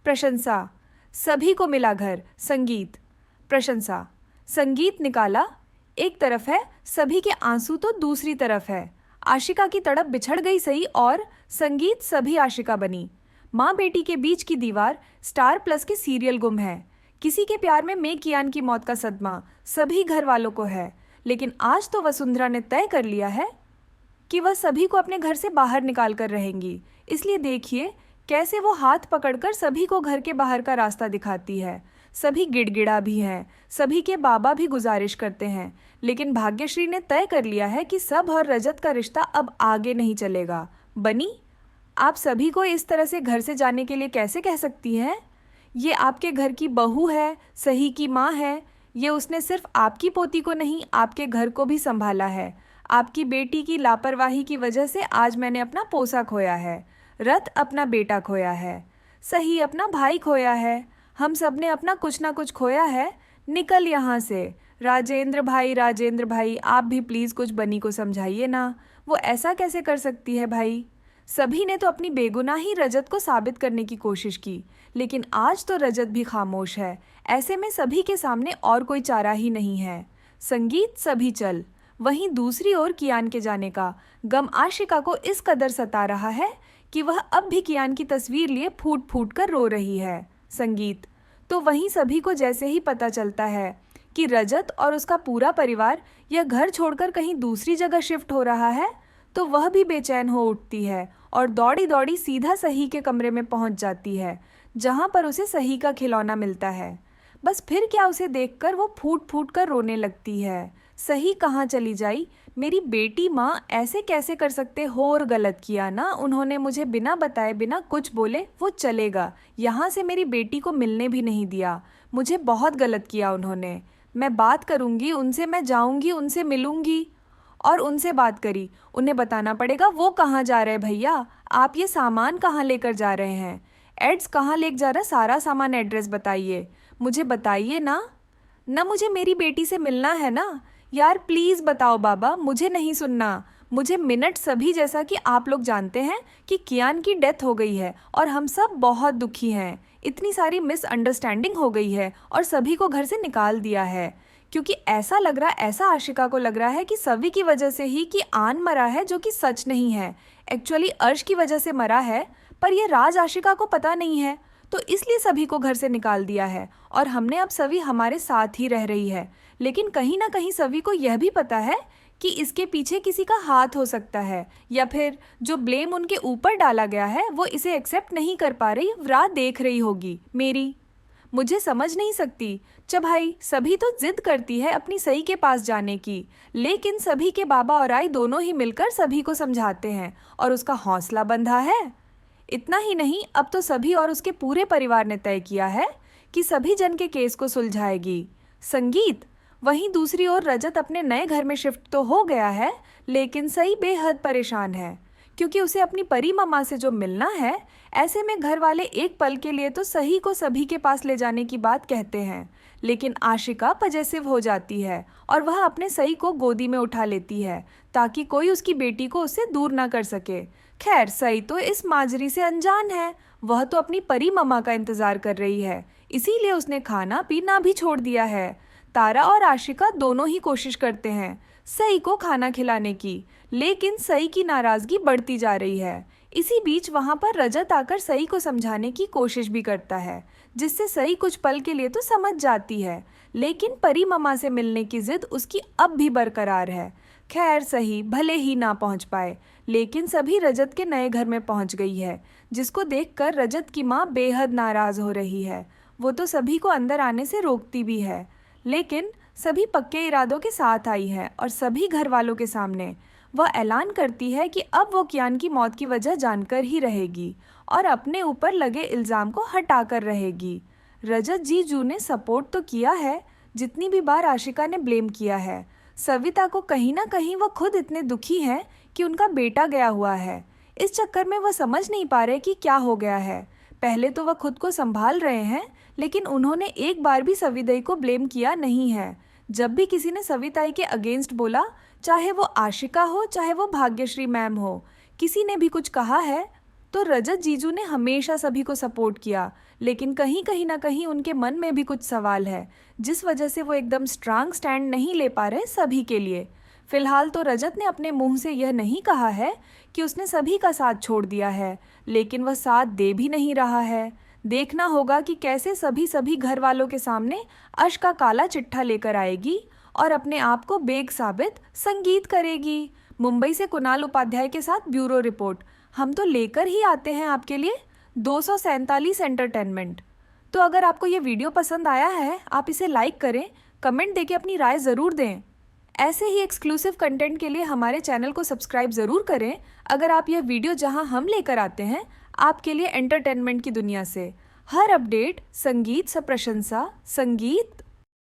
प्रशंसा, सभी को मिला घर। संगीत, प्रशंसा, संगीत निकाला, एक तरफ है, सभी के आंसू तो दूसरी तरफ है। आशिका की तड़प बिछड़ गई सही, और संगीत, सभी आशिका बनी। माँ बेटी के बीच की दीवार, स्टार प्लस के सीरियल गुम है। किसी के प्यार में मेघ कियान की मौत का सदमा सभी घर वालों को है, लेकिन आज तो वसुंधरा ने तय कर लिया है कि वह सभी को अपने घर से बाहर निकाल कर रहेंगी। इसलिए देखिए कैसे वो हाथ पकड़कर सभी को घर के बाहर का रास्ता दिखाती है। सभी गिड़गिड़ा भी हैं, सभी के बाबा भी गुजारिश करते हैं, लेकिन भाग्यश्री ने तय कर लिया है कि सब और रजत का रिश्ता अब आगे नहीं चलेगा। बनी, आप सभी को इस तरह से घर से जाने के लिए कैसे कह सकती हैं? ये आपके घर की बहू है, सही की माँ है। ये उसने सिर्फ आपकी पोती को नहीं, आपके घर को भी संभाला है। आपकी बेटी की लापरवाही की वजह से आज मैंने अपना पोसा खोया है, रथ अपना बेटा खोया है, सही अपना भाई खोया है। हम सब ने अपना कुछ ना कुछ खोया है। निकल यहाँ से। राजेंद्र भाई, आप भी प्लीज़ कुछ बनी को समझाइए ना। वो ऐसा कैसे कर सकती है भाई? सभी ने तो अपनी बेगुनाही रजत को साबित करने की कोशिश की, लेकिन आज तो रजत भी खामोश है। ऐसे में सभी के सामने और कोई चारा ही नहीं है। संगीत, सभी चल। वहीं दूसरी ओर कियान के जाने का गम आशिका को इस कदर सता रहा है कि वह अब भी कियान की तस्वीर लिए फूट फूट कर रो रही है। संगीत, तो वहीं सभी को जैसे ही पता चलता है कि रजत और उसका पूरा परिवार यह घर छोड़कर कहीं दूसरी जगह शिफ्ट हो रहा है, तो वह भी बेचैन हो उठती है और दौड़ी दौड़ी सीधा सही के कमरे में पहुंच जाती है, जहां पर उसे सही का खिलौना मिलता है। बस फिर क्या, उसे देखकर वो फूट फूट कर रोने लगती है। सही कहाँ चली जाई? मेरी बेटी माँ ऐसे कैसे कर सकते हो? और गलत किया ना उन्होंने, मुझे बिना बताए बिना कुछ बोले वो चलेगा यहाँ से मेरी बेटी को मिलने भी नहीं दिया। मुझे बहुत गलत किया उन्होंने। मैं बात करूँगी उनसे, मैं जाऊँगी उनसे मिलूँगी। और उनसे बात करी, उन्हें बताना पड़ेगा वो कहाँ जा रहे भैया, आप ये सामान कहाँ लेकर जा रहे हैं, एड्स कहाँ लेकर जा रहा है, सारा सामान एड्रेस बताइए, मुझे बताइए ना। ना मुझे मेरी बेटी से मिलना है ना यार, प्लीज़ बताओ बाबा, मुझे नहीं सुनना। मुझे मिनट सभी, जैसा कि आप लोग जानते हैं कि कियान की डेथ हो गई है और हम सब बहुत दुखी हैं। इतनी सारी मिसअंडरस्टैंडिंग हो गई है और सभी को घर से निकाल दिया है, क्योंकि ऐसा लग रहा है, ऐसा आशिका को लग रहा है कि सभी की वजह से ही कि आन मरा है, जो कि सच नहीं है। एक्चुअली अर्श की वजह से मरा है, पर यह राज आशिका को पता नहीं है, तो इसलिए सभी को घर से निकाल दिया है और हमने अब सभी हमारे साथ ही रह रही है। लेकिन कहीं ना कहीं सभी को यह भी पता है कि इसके पीछे किसी का हाथ हो सकता है, या फिर जो ब्लेम उनके ऊपर डाला गया है वो इसे एक्सेप्ट नहीं कर पा रही, राह देख रही होगी मेरी। मुझे समझ नहीं सकती। भाई, सभी तो जिद करती है अपनी सही के पास जाने की, लेकिन सभी के बाबा और आई दोनों ही मिलकर सभी को समझाते हैं और उसका हौसला बंधा है। इतना ही नहीं, अब तो सभी और उसके पूरे परिवार ने तय किया है कि सभी जन के केस को सुलझाएगी। संगीत, वहीं दूसरी ओर रजत अपने नए घर में शिफ्ट तो हो गया है, लेकिन सही बेहद परेशान है, क्योंकि उसे अपनी परी मम्मा से जो मिलना है। ऐसे में घर वाले एक पल के लिए तो सही को सभी के पास ले जाने की बात कहते हैं, लेकिन आशिका पजेसिव हो जाती है और वह अपने सही को गोदी में उठा लेती है ताकि कोई उसकी बेटी को उससे दूर ना कर सके। खैर, सही तो इस माजरी से अनजान है, वह तो अपनी परी मम्मा का इंतजार कर रही है, इसीलिए उसने खाना पीना भी छोड़ दिया है। तारा और आशिका दोनों ही कोशिश करते हैं सई को खाना खिलाने की, लेकिन सई की नाराजगी बढ़ती जा रही है। इसी बीच वहां पर रजत आकर सई को समझाने की कोशिश भी करता है, जिससे सई कुछ पल के लिए तो समझ जाती है, लेकिन परी मम्मा से मिलने की जिद उसकी अब भी बरकरार है। खैर, सही भले ही ना पहुंच पाए, लेकिन सभी रजत के नए घर में पहुंच गई है, जिसको देखकर रजत की माँ बेहद नाराज हो रही है। वो तो सभी को अंदर आने से रोकती भी है, लेकिन सभी पक्के इरादों के साथ आई है और सभी घर वालों के सामने वह ऐलान करती है कि अब वो कियान की मौत की वजह जानकर ही रहेगी और अपने ऊपर लगे इल्ज़ाम को हटाकर रहेगी। रजत जीजू ने सपोर्ट तो किया है जितनी भी बार आशिका ने ब्लेम किया है। सविता को कहीं ना कहीं वह खुद इतने दुखी हैं कि उनका बेटा गया हुआ है। इस चक्कर में वह समझ नहीं पा रहे कि क्या हो गया है। पहले तो वह खुद को संभाल रहे हैं, लेकिन उन्होंने एक बार भी सविताई को ब्लेम किया नहीं है। जब भी किसी ने सविताई के अगेंस्ट बोला, चाहे वो आशिका हो चाहे वो भाग्यश्री मैम हो, किसी ने भी कुछ कहा है तो रजत जीजू ने हमेशा सभी को सपोर्ट किया। लेकिन कहीं कहीं ना कहीं उनके मन में भी कुछ सवाल है, जिस वजह से वो एकदम स्ट्रांग स्टैंड नहीं ले पा रहे सभी के लिए। फिलहाल तो रजत ने अपने मुंह से यह नहीं कहा है कि उसने सभी का साथ छोड़ दिया है, लेकिन वह साथ दे भी नहीं रहा है। देखना होगा कि कैसे सभी घर वालों के सामने अश का काला चिट्ठा लेकर आएगी और अपने आप को बेग साबित संगीत करेगी। मुंबई से कुणाल उपाध्याय के साथ ब्यूरो रिपोर्ट। हम तो लेकर ही आते हैं आपके लिए 247 एंटरटेनमेंट। तो अगर आपको ये वीडियो पसंद आया है, आप इसे लाइक करें, कमेंट देके अपनी राय ज़रूर दें। ऐसे ही एक्सक्लूसिव कंटेंट के लिए हमारे चैनल को सब्सक्राइब ज़रूर करें। अगर आप यह वीडियो जहां हम लेकर आते हैं आपके लिए एंटरटेनमेंट की दुनिया से हर अपडेट संगीत से प्रशंसा, संगीत